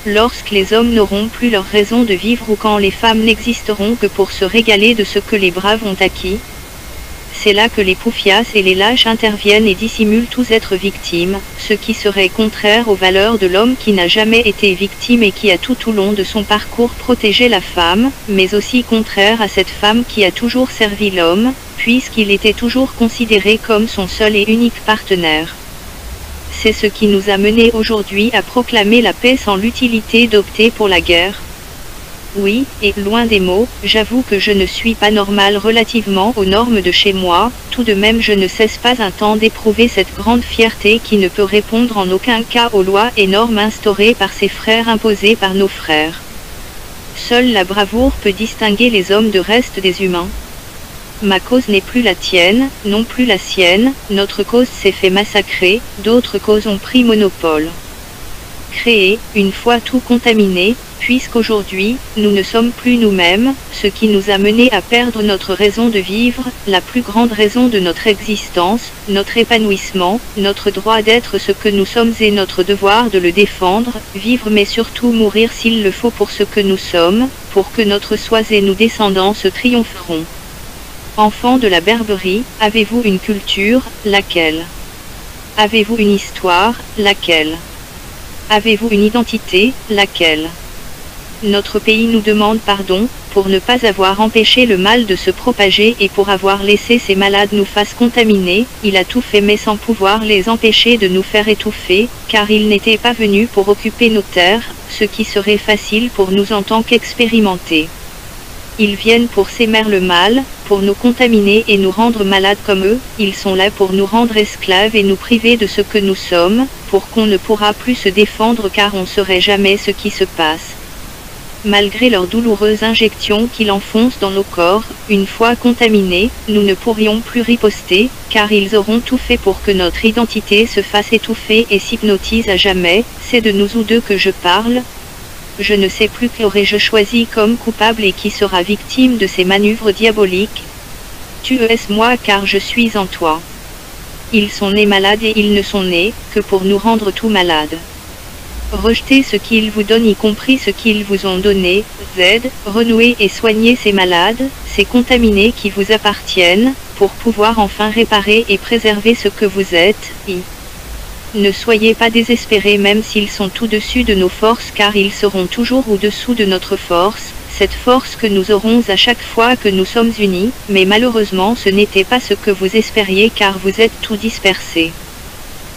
Lorsque les hommes n'auront plus leur raison de vivre ou quand les femmes n'existeront que pour se régaler de ce que les braves ont acquis, c'est là que les poufias et les lâches interviennent et dissimulent tous être victimes, ce qui serait contraire aux valeurs de l'homme qui n'a jamais été victime et qui a tout au long de son parcours protégé la femme, mais aussi contraire à cette femme qui a toujours servi l'homme, puisqu'il était toujours considéré comme son seul et unique partenaire. C'est ce qui nous a menés aujourd'hui à proclamer la paix sans l'utilité d'opter pour la guerre. Oui, et loin des mots, j'avoue que je ne suis pas normal relativement aux normes de chez moi, tout de même je ne cesse pas un temps d'éprouver cette grande fierté qui ne peut répondre en aucun cas aux lois et normes instaurées par ses frères imposées par nos frères. Seule la bravoure peut distinguer les hommes de reste des humains. Ma cause n'est plus la tienne, non plus la sienne, notre cause s'est fait massacrer, d'autres causes ont pris monopole. Créer, une fois tout contaminé, puisqu'aujourd'hui, nous ne sommes plus nous-mêmes, ce qui nous a menés à perdre notre raison de vivre, la plus grande raison de notre existence, notre épanouissement, notre droit d'être ce que nous sommes et notre devoir de le défendre, vivre mais surtout mourir s'il le faut pour ce que nous sommes, pour que notre soi et nos descendants se triompheront. Enfants de la Berberie, avez-vous une culture, laquelle? Avez-vous une histoire, laquelle? Avez-vous une identité, laquelle? Notre pays nous demande pardon, pour ne pas avoir empêché le mal de se propager et pour avoir laissé ces malades nous fassent contaminer, il a tout fait mais sans pouvoir les empêcher de nous faire étouffer, car il n'était pas venu pour occuper nos terres, ce qui serait facile pour nous en tant qu'expérimentés. Ils viennent pour s'aimer le mal, pour nous contaminer et nous rendre malades comme eux, ils sont là pour nous rendre esclaves et nous priver de ce que nous sommes, pour qu'on ne pourra plus se défendre car on ne saurait jamais ce qui se passe. Malgré leurs douloureuses injections qu'ils enfoncent dans nos corps, une fois contaminés, nous ne pourrions plus riposter, car ils auront tout fait pour que notre identité se fasse étouffer et s'hypnotise à jamais, c'est de nous ou d'eux que je parle. Je ne sais plus qu'aurais-je choisi comme coupable et qui sera victime de ces manœuvres diaboliques. Tu es moi car je suis en toi. Ils sont nés malades et ils ne sont nés que pour nous rendre tout malades. Rejetez ce qu'ils vous donnent y compris ce qu'ils vous ont donné, renouez et soignez ces malades, ces contaminés qui vous appartiennent, pour pouvoir enfin réparer et préserver ce que vous êtes, Ne soyez pas désespérés même s'ils sont au-dessus de nos forces car ils seront toujours au-dessous de notre force, cette force que nous aurons à chaque fois que nous sommes unis, mais malheureusement ce n'était pas ce que vous espériez car vous êtes tout dispersés.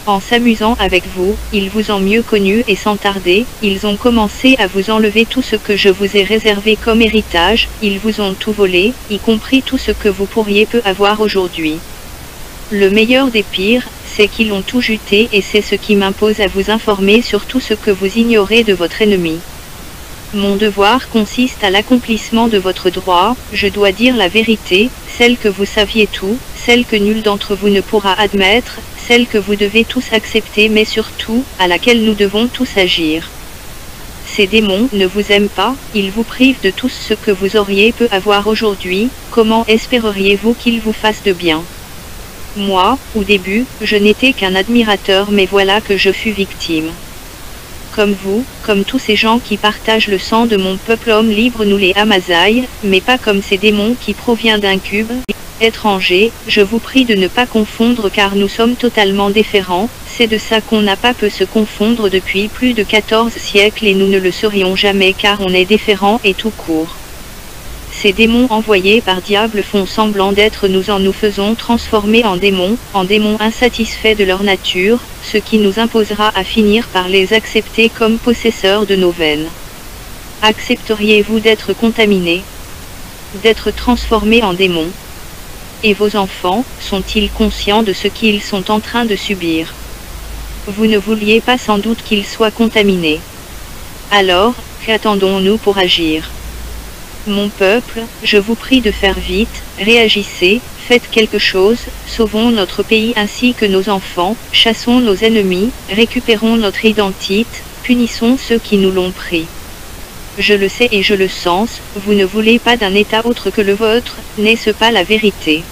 En s'amusant avec vous, ils vous ont mieux connu et sans tarder, ils ont commencé à vous enlever tout ce que je vous ai réservé comme héritage, ils vous ont tout volé, y compris tout ce que vous pourriez peu avoir aujourd'hui. Le meilleur des pires, c'est qu'ils ont tout juté et c'est ce qui m'impose à vous informer sur tout ce que vous ignorez de votre ennemi. Mon devoir consiste à l'accomplissement de votre droit, je dois dire la vérité, celle que vous saviez tout, celle que nul d'entre vous ne pourra admettre, celle que vous devez tous accepter mais surtout, à laquelle nous devons tous agir. Ces démons ne vous aiment pas, ils vous privent de tout ce que vous auriez pu avoir aujourd'hui, comment espéreriez-vous qu'ils vous fassent de bien? Moi, au début, je n'étais qu'un admirateur mais voilà que je fus victime. Comme vous, comme tous ces gens qui partagent le sang de mon peuple homme libre nous les Amasaï, mais pas comme ces démons qui proviennent d'un cube étranger, je vous prie de ne pas confondre car nous sommes totalement différents, c'est de ça qu'on n'a pas pu se confondre depuis plus de 14 siècles et nous ne le serions jamais car on est différents et tout court. Ces démons envoyés par diable font semblant d'être nous en nous faisons transformer en démons insatisfaits de leur nature, ce qui nous imposera à finir par les accepter comme possesseurs de nos veines. Accepteriez-vous d'être contaminés? D'être transformés en démons? Et vos enfants, sont-ils conscients de ce qu'ils sont en train de subir? Vous ne vouliez pas sans doute qu'ils soient contaminés. Alors, qu'attendons-nous pour agir? Mon peuple, je vous prie de faire vite, réagissez, faites quelque chose, sauvons notre pays ainsi que nos enfants, chassons nos ennemis, récupérons notre identité, punissons ceux qui nous l'ont pris. Je le sais et je le sens, vous ne voulez pas d'un état autre que le vôtre, n'est-ce pas la vérité?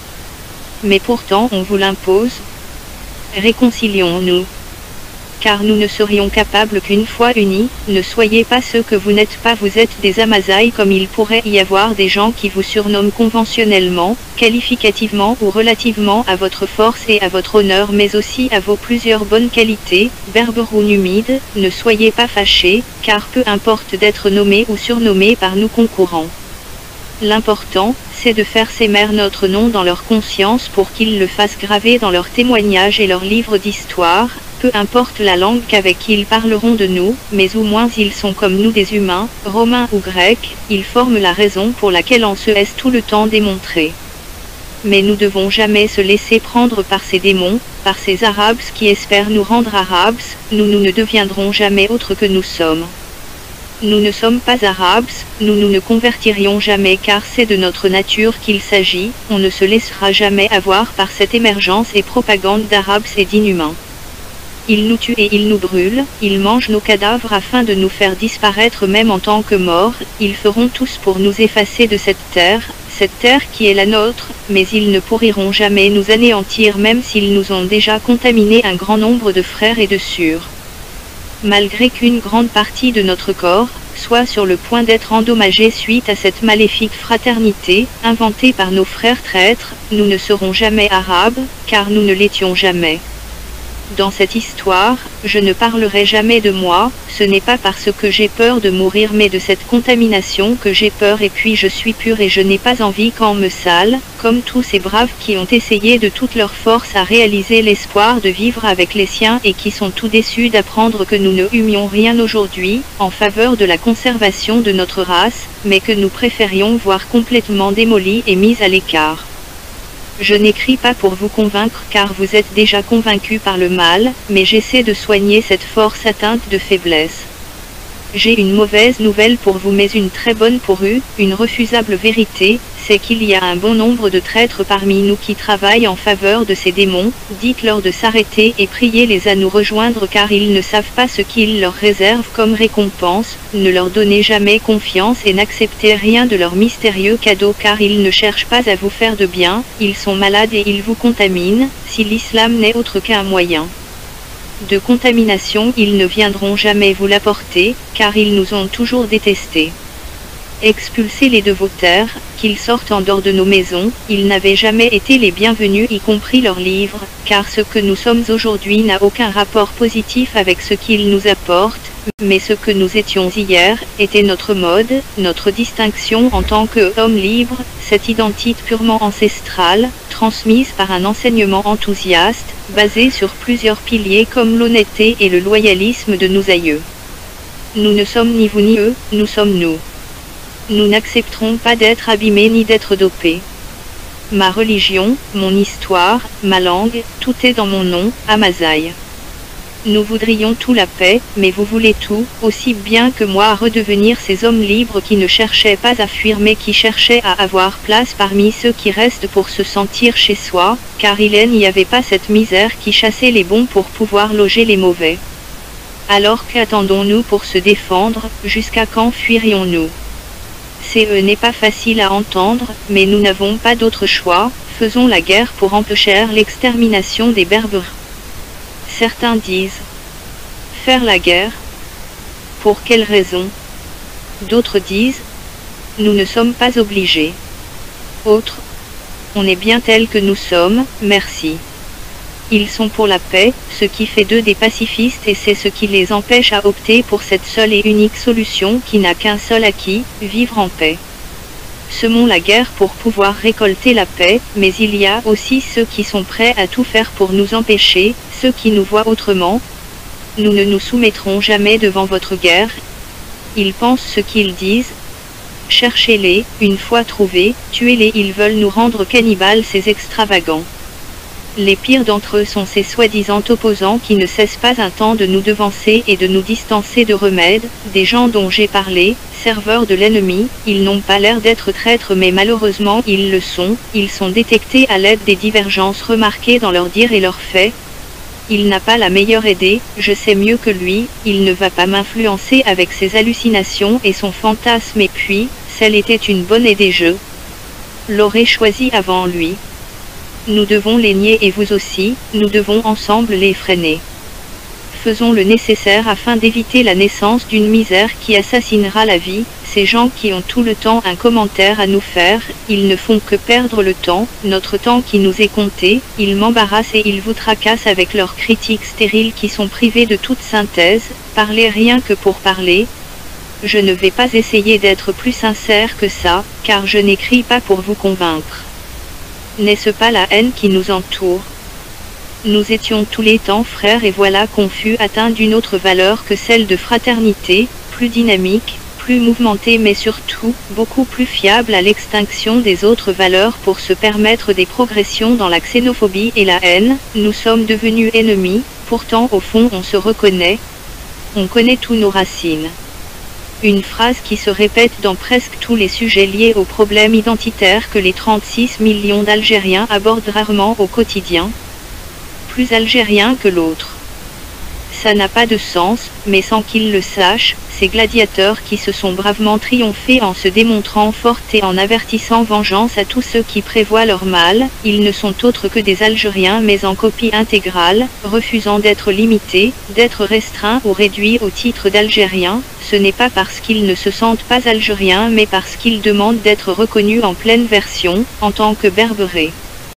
Mais pourtant on vous l'impose. Réconcilions-nous. car nous ne serions capables qu'une fois unis. Ne soyez pas ce que vous n'êtes pas, vous êtes des Amasaï, comme il pourrait y avoir des gens qui vous surnomment conventionnellement, qualificativement ou relativement à votre force et à votre honneur, mais aussi à vos plusieurs bonnes qualités. Berberoun humide, ne soyez pas fâchés, car peu importe d'être nommé ou surnommé par nos concurrents. L'important, c'est de faire s'émerger notre nom dans leur conscience pour qu'ils le fassent graver dans leurs témoignages et leurs livres d'histoire, peu importe la langue qu'avec ils parleront de nous, mais au moins ils sont comme nous, des humains, romains ou grecs, ils forment la raison pour laquelle on se laisse tout le temps démontrer. Mais nous devons jamais se laisser prendre par ces démons, par ces arabes qui espèrent nous rendre arabes. Nous ne deviendrons jamais autres que nous sommes. Nous ne sommes pas arabes, nous ne convertirions jamais, car c'est de notre nature qu'il s'agit. On ne se laissera jamais avoir par cette émergence et propagande d'arabes et d'inhumains. Ils nous tuent et ils nous brûlent, ils mangent nos cadavres afin de nous faire disparaître même en tant que morts. Ils feront tous pour nous effacer de cette terre qui est la nôtre, mais ils ne pourront jamais nous anéantir, même s'ils nous ont déjà contaminé un grand nombre de frères et de sœurs. Malgré qu'une grande partie de notre corps soit sur le point d'être endommagée suite à cette maléfique fraternité, inventée par nos frères traîtres, nous ne serons jamais arabes, car nous ne l'étions jamais. Dans cette histoire, je ne parlerai jamais de moi, ce n'est pas parce que j'ai peur de mourir mais de cette contamination que j'ai peur, et puis je suis pur et je n'ai pas envie qu'on me sale, comme tous ces braves qui ont essayé de toute leur force à réaliser l'espoir de vivre avec les siens et qui sont tout déçus d'apprendre que nous ne humions rien aujourd'hui, en faveur de la conservation de notre race, mais que nous préférions voir complètement démolie et mise à l'écart. Je n'écris pas pour vous convaincre car vous êtes déjà convaincus par le mal, mais j'essaie de soigner cette force atteinte de faiblesse. J'ai une mauvaise nouvelle pour vous mais une très bonne pour eux, une refusable vérité, c'est qu'il y a un bon nombre de traîtres parmi nous qui travaillent en faveur de ces démons. Dites-leur de s'arrêter et priez-les à nous rejoindre car ils ne savent pas ce qu'ils leur réservent comme récompense. Ne leur donnez jamais confiance et n'acceptez rien de leurs mystérieux cadeaux car ils ne cherchent pas à vous faire de bien, ils sont malades et ils vous contaminent. Si l'islam n'est autre qu'un moyen de contamination, ils ne viendront jamais vous l'apporter, car ils nous ont toujours détestés. Expulsez-les de vos terres, qu'ils sortent en dehors de nos maisons, ils n'avaient jamais été les bienvenus y compris leurs livres, car ce que nous sommes aujourd'hui n'a aucun rapport positif avec ce qu'ils nous apportent, mais ce que nous étions hier, était notre mode, notre distinction en tant qu'hommes libres, cette identité purement ancestrale, transmise par un enseignement enthousiaste, basé sur plusieurs piliers comme l'honnêteté et le loyalisme de nos aïeux. Nous ne sommes ni vous ni eux, nous sommes nous. Nous n'accepterons pas d'être abîmés ni d'être dopés. Ma religion, mon histoire, ma langue, tout est dans mon nom, Amasaï. Nous voudrions tout la paix, mais vous voulez tout, aussi bien que moi, à redevenir ces hommes libres qui ne cherchaient pas à fuir mais qui cherchaient à avoir place parmi ceux qui restent pour se sentir chez soi, car il n'y avait pas cette misère qui chassait les bons pour pouvoir loger les mauvais. Alors qu'attendons-nous pour se défendre, jusqu'à quand fuirions-nous? N'est pas facile à entendre, mais nous n'avons pas d'autre choix, faisons la guerre pour empêcher l'extermination des Berbères. Certains disent faire la guerre. Pour quelle raison? D'autres disent nous ne sommes pas obligés. Autres, on est bien tels que nous sommes, merci. Ils sont pour la paix, ce qui fait d'eux des pacifistes et c'est ce qui les empêche à opter pour cette seule et unique solution qui n'a qu'un seul acquis, vivre en paix. Semons la guerre pour pouvoir récolter la paix, mais il y a aussi ceux qui sont prêts à tout faire pour nous empêcher, ceux qui nous voient autrement. Nous ne nous soumettrons jamais devant votre guerre. Ils pensent ce qu'ils disent. Cherchez-les, une fois trouvés, tuez-les, ils veulent nous rendre cannibales ces extravagants. Les pires d'entre eux sont ces soi-disant opposants qui ne cessent pas un temps de nous devancer et de nous distancer de remède, des gens dont j'ai parlé, serveurs de l'ennemi, ils n'ont pas l'air d'être traîtres mais malheureusement ils le sont, ils sont détectés à l'aide des divergences remarquées dans leurs dires et leurs faits. Il n'a pas la meilleure idée, je sais mieux que lui, il ne va pas m'influencer avec ses hallucinations et son fantasme et puis, celle était une bonne idée je l'aurais choisi avant lui. Nous devons les nier et vous aussi, nous devons ensemble les freiner. faisons le nécessaire afin d'éviter la naissance d'une misère qui assassinera la vie. Ces gens qui ont tout le temps un commentaire à nous faire, ils ne font que perdre le temps, notre temps qui nous est compté, ils m'embarrassent et ils vous tracassent avec leurs critiques stériles qui sont privées de toute synthèse, parler rien que pour parler. Je ne vais pas essayer d'être plus sincère que ça, car je n'écris pas pour vous convaincre. N'est-ce pas la haine qui nous entoure? Nous étions tous les temps frères et voilà qu'on fut atteint d'une autre valeur que celle de fraternité, plus dynamique, plus mouvementée mais surtout, beaucoup plus fiable à l'extinction des autres valeurs pour se permettre des progressions dans la xénophobie et la haine. Nous sommes devenus ennemis, pourtant au fond on se reconnaît. On connaît tous nos racines. Une phrase qui se répète dans presque tous les sujets liés aux problèmes identitaires que les 36 millions d'Algériens abordent rarement au quotidien. Plus algérien que l'autre. Ça n'a pas de sens, mais sans qu'ils le sachent, ces gladiateurs qui se sont bravement triomphés en se démontrant forts et en avertissant vengeance à tous ceux qui prévoient leur mal, ils ne sont autres que des Algériens mais en copie intégrale, refusant d'être limités, d'être restreints ou réduits au titre d'Algériens. Ce n'est pas parce qu'ils ne se sentent pas algériens mais parce qu'ils demandent d'être reconnus en pleine version, en tant que berbérés.